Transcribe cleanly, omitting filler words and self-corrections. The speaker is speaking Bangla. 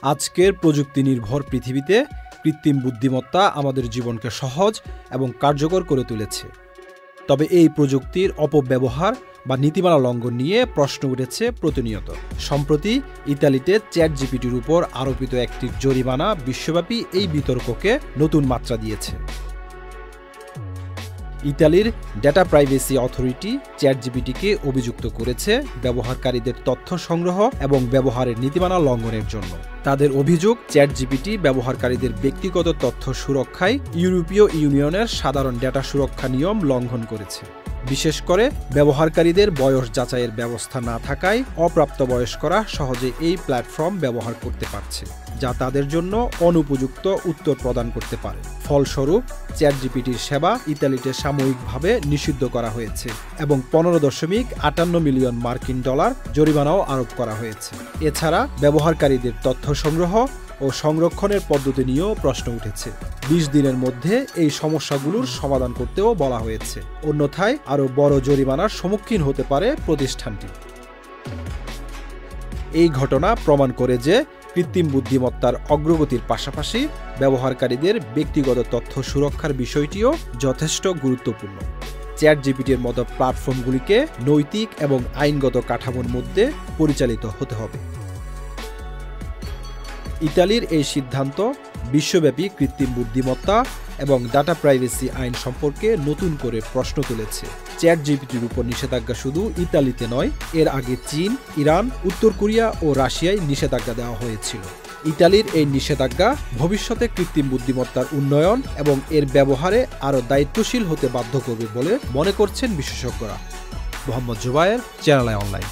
আজকের প্রযুক্তি নির্ভর পৃথিবীতে কৃত্রিম বুদ্ধিমত্তা আমাদের জীবনকে সহজ এবং কার্যকর করে তুলেছে। তবে এই প্রযুক্তির অপব্যবহার বা নীতিমালা লঙ্ঘন নিয়ে প্রশ্ন উঠেছে প্রতিনিয়ত। সম্প্রতি ইতালিতে চ্যাটজিপিটির উপর আরোপিত একটি জরিমানা বিশ্বব্যাপী এই বিতর্ককে নতুন মাত্রা দিয়েছে। ইতালির ডেটা প্রাইভেসি অথরিটি চ্যাটজিপিটিকে অভিযুক্ত করেছে ব্যবহারকারীদের তথ্য সংগ্রহ এবং ব্যবহারের নীতিমালা লঙ্ঘনের জন্য। তাদের অভিযোগ, চ্যাটজিপিটি ব্যবহারকারীদের ব্যক্তিগত তথ্য সুরক্ষায় ইউরোপীয় ইউনিয়নের সাধারণ ডেটা সুরক্ষা নিয়ম লঙ্ঘন করেছে। বিশেষ করে ব্যবহারকারীদের বয়স যাচাইয়ের ব্যবস্থা না থাকায় অপ্রাপ্তবয়স্করা সহজে এই প্ল্যাটফর্ম ব্যবহার করতে পারছে, যা তাদের জন্য অনুপযুক্ত উত্তর প্রদান করতে পারে। ফলস্বরূপ চ্যাটজিপিটির সেবা ইতালিতে সাময়িকভাবে নিষিদ্ধ করা হয়েছে এবং $15.58 মিলিয়ন জরিমানাও আরোপ করা হয়েছে। এছাড়া ব্যবহারকারীদের তথ্য সংগ্রহ ও সংরক্ষণের পদ্ধতি নিয়েও প্রশ্ন উঠেছে। 20 দিনের মধ্যে এই সমস্যাগুলোর সমাধান করতেও বলা হয়েছে, অন্যথায় আরও বড় জরিমানার সম্মুখীন হতে পারে প্রতিষ্ঠানটি। এই ঘটনা প্রমাণ করে যে কৃত্রিম বুদ্ধিমত্তার অগ্রগতির পাশাপাশি ব্যবহারকারীদের ব্যক্তিগত তথ্য সুরক্ষার বিষয়টিও যথেষ্ট গুরুত্বপূর্ণ। চ্যাটজিপিটির মতো প্ল্যাটফর্মগুলিকে নৈতিক এবং আইনগত কাঠামোর মধ্যে পরিচালিত হতে হবে। ইতালির এই সিদ্ধান্ত বিশ্বব্যাপী কৃত্রিম বুদ্ধিমত্তা এবং ডাটা প্রাইভেসি আইন সম্পর্কে নতুন করে প্রশ্ন তুলেছে। চ্যাটজিপিটির উপর নিষেধাজ্ঞা শুধু ইতালিতে নয়, এর আগে চীন, ইরান, উত্তর কোরিয়া ও রাশিয়ায় নিষেধাজ্ঞা দেওয়া হয়েছিল। ইতালির এই নিষেধাজ্ঞা ভবিষ্যতে কৃত্রিম বুদ্ধিমত্তার উন্নয়ন এবং এর ব্যবহারে আরও দায়িত্বশীল হতে বাধ্য করবে বলে মনে করছেন বিশেষজ্ঞরা। Mohammad Zubair, channel I online.